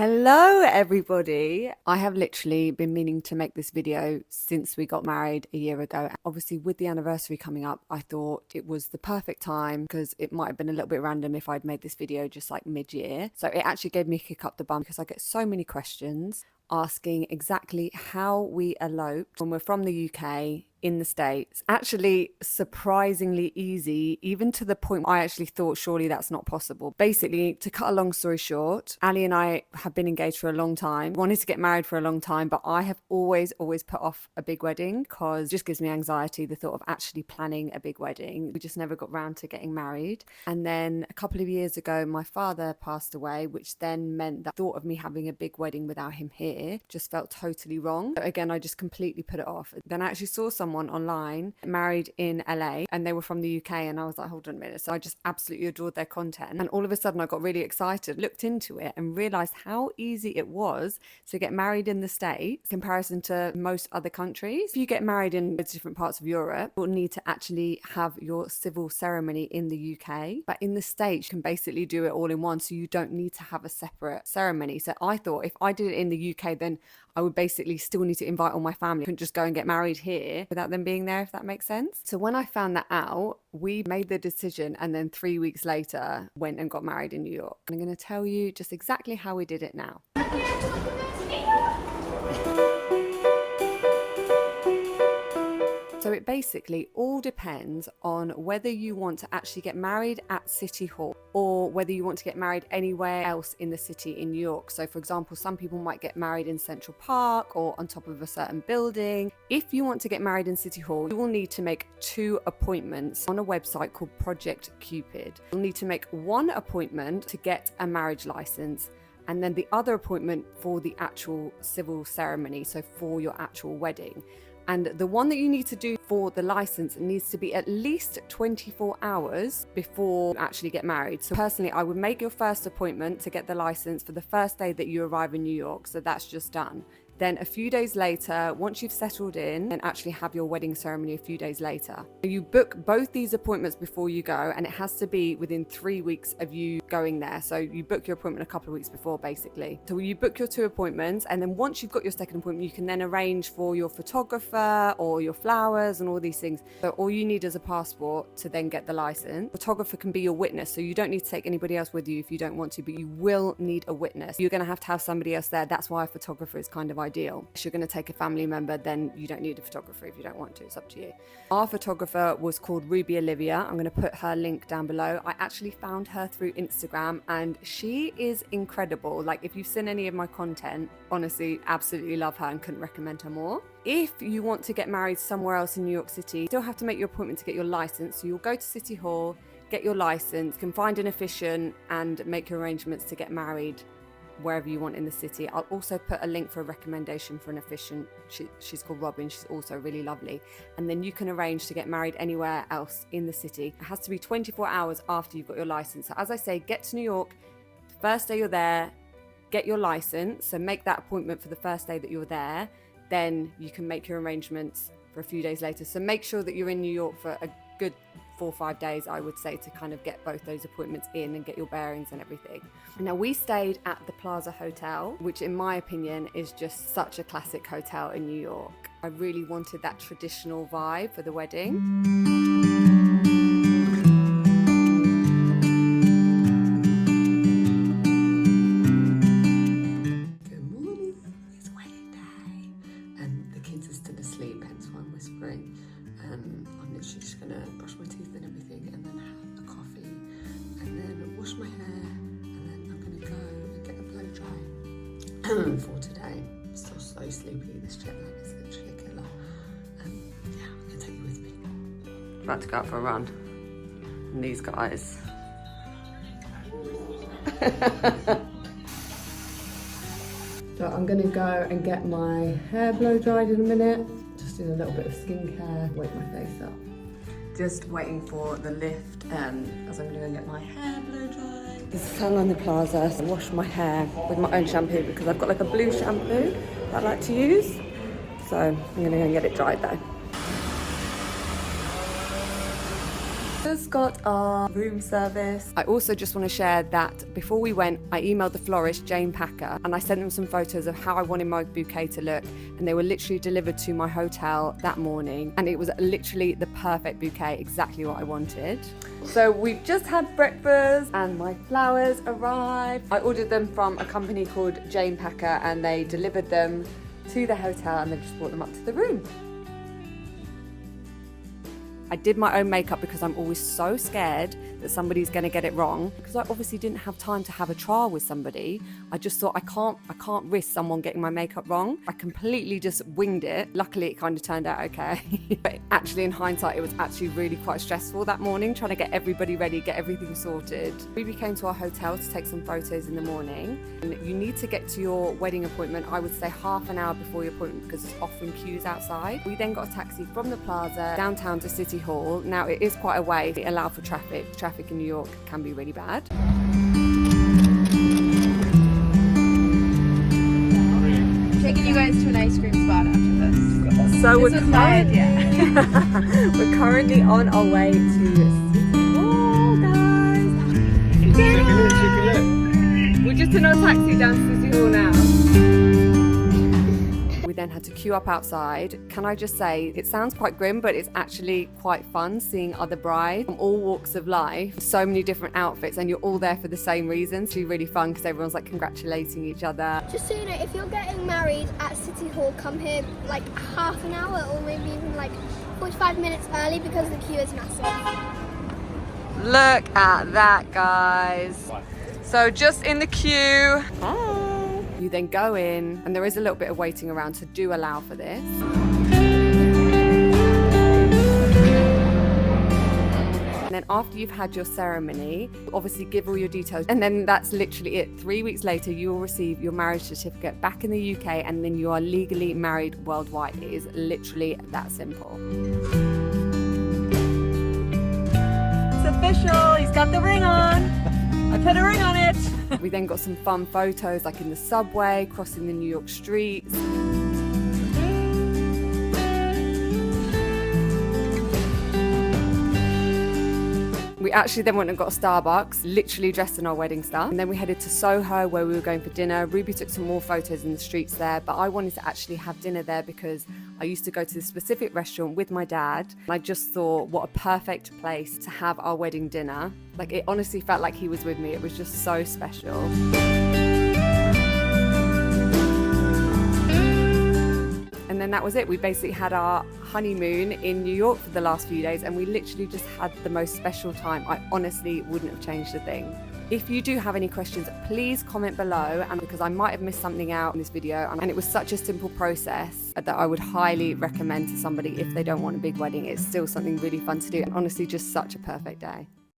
Hello everybody. I have literally been meaning to make this video since we got married a year ago. Obviously with the anniversary coming up, I thought it was the perfect time because it might have been a little bit random if I'd made this video just like mid-year. So it actually gave me a kick up the bum because I get so many questions asking exactly how we eloped when we're from the UK in the States. Actually surprisingly easy, even to the point I actually thought surely that's not possible. Basically, to cut a long story short, Ali and I have been engaged for a long time, wanted to get married for a long time, but I have always put off a big wedding because it just gives me anxiety, the thought of actually planning a big wedding. We just never got round to getting married. And then a couple of years ago, my father passed away, which then meant that the thought of me having a big wedding without him here just felt totally wrong. So again, I just completely put it off. Then I actually saw someone online married in LA and they were from the UK, and I was like, hold on a minute. So I just absolutely adored their content, and all of a sudden I got really excited, looked into it and realized how easy it was to get married in the States in comparison to most other countries. If you get married in different parts of Europe, you'll need to actually have your civil ceremony in the UK, but in the States you can basically do it all in one, so you don't need to have a separate ceremony. So I thought if I did it in the UK, then I would basically still need to invite all my family. I couldn't just go and get married here without them being there, if that makes sense. So when I found that out, we made the decision, and then 3 weeks later went and got married in New York. I'm going to tell you just exactly how we did it now. So it basically all depends on whether you want to actually get married at City Hall or whether you want to get married anywhere else in the city in New York. So for example, some people might get married in Central Park or on top of a certain building. If you want to get married in City Hall, you will need to make 2 appointments on a website called Project Cupid. You'll need to make 1 appointment to get a marriage license, and then the other appointment for the actual civil ceremony, so for your actual wedding. And the one that you need to do for the license needs to be at least 24 hours before you actually get married. So personally, I would make your first appointment to get the license for the first day that you arrive in New York. So that's just done. Then a few days later, once you've settled in, and actually have your wedding ceremony a few days later. You book both these appointments before you go, and it has to be within 3 weeks of you going there. So you book your appointment a couple of weeks before, basically. So you book your 2 appointments, and then once you've got your second appointment, you can then arrange for your photographer or your flowers and all these things. So all you need is a passport to then get the license. Photographer can be your witness, so you don't need to take anybody else with you if you don't want to, but you will need a witness. You're going to have somebody else there. That's why a photographer is kind of ideal. If you're going to take a family member, then you don't need a photographer if you don't want to. It's up to you. Our photographer was called Ruby Olivia. I'm going to put her link down below. I actually found her through Instagram, and she is incredible. Like, if you've seen any of my content, honestly, absolutely love her and couldn't recommend her more. If you want to get married somewhere else in New York City, you still have to make your appointment to get your license. So you'll go to City Hall, get your license, can find an officiant and make your arrangements to get married wherever you want in the city. I'll also put a link for a recommendation for an officiant. She's called Robin. She's also really lovely. And then you can arrange to get married anywhere else in the city. It has to be 24 hours after you've got your license. So as I say, get to New York, the first day you're there, get your license. So make that appointment for the first day that you're there. Then you can make your arrangements for a few days later. So make sure that you're in New York for a good 4 or 5 days, I would say, to kind of get both those appointments in and get your bearings and everything. Now, we stayed at the Plaza Hotel, which in my opinion is just such a classic hotel in New York. I really wanted that traditional vibe for the wedding. I'm literally just gonna brush my teeth and everything, and then have a coffee, and then wash my hair, and then I'm gonna go and get a blow dry for today. I'm still so sleepy. This jet lag is literally a killer. Yeah, I'm gonna take you with me. About to go out for a run. And these guys. So I'm gonna go and get my hair blow dried in a minute. Just doing a little bit of skincare, wake my face up. Just waiting for the lift as I'm gonna go and get my hair blow dried. Just fell on the plaza, so wash my hair with my own shampoo because I've got like a blue shampoo that I like to use. So I'm gonna go and get it dried though. Just got our room service. I also just want to share that before we went, I emailed the florist, Jane Packer, and I sent them some photos of how I wanted my bouquet to look, and they were literally delivered to my hotel that morning, and it was literally the perfect bouquet, exactly what I wanted. So we've just had breakfast and my flowers arrived. I ordered them from a company called Jane Packer, and they delivered them to the hotel and they just brought them up to the room. I did my own makeup because I'm always so scared that somebody's going to get it wrong. Because I obviously didn't have time to have a trial with somebody, I just thought I can't risk someone getting my makeup wrong. I completely just winged it. Luckily, it kind of turned out okay. But actually, in hindsight, it was actually really quite stressful that morning, trying to get everybody ready, get everything sorted. We came to our hotel to take some photos in the morning. And you need to get to your wedding appointment, I would say half an hour before your appointment, because there's often queues outside. We then got a taxi from the plaza downtown to City Hall. Now, it is quite a way. It allowed for traffic. Traffic in New York can be really bad. Taking you guys to an ice cream spot after this. So this was my idea. We're currently on our way to City Hall, guys. We're just in our taxi down to City Hall now. We then had to queue up outside. Can I just say, it sounds quite grim, but it's actually quite fun seeing other brides from all walks of life, so many different outfits, and you're all there for the same reason. It's really fun because everyone's like congratulating each other. Just so you know, if you're getting married at City Hall, come here like half an hour or maybe even like 45 minutes early because the queue is massive. Look at that, guys. So just in the queue. Hi. You then go in, and there is a little bit of waiting around, so do allow for this. And then after you've had your ceremony, obviously give all your details, and then that's literally it. 3 weeks later, you will receive your marriage certificate back in the UK, and then you are legally married worldwide. It is literally that simple. It's official, he's got the ring on. I put a ring on it. We then got some fun photos, like in the subway, crossing the New York streets. We actually then went and got a Starbucks, literally dressed in our wedding stuff. And then we headed to Soho, where we were going for dinner. Ruby took some more photos in the streets there, but I wanted to actually have dinner there because I used to go to this specific restaurant with my dad. And I just thought, what a perfect place to have our wedding dinner. Like, it honestly felt like he was with me. It was just so special. And then that was it. We basically had our honeymoon in New York for the last few days, and we literally just had the most special time. I honestly wouldn't have changed a thing. If you do have any questions, please comment below, and because I might have missed something out in this video, and it was such a simple process that I would highly recommend to somebody if they don't want a big wedding. It's still something really fun to do, and honestly just such a perfect day.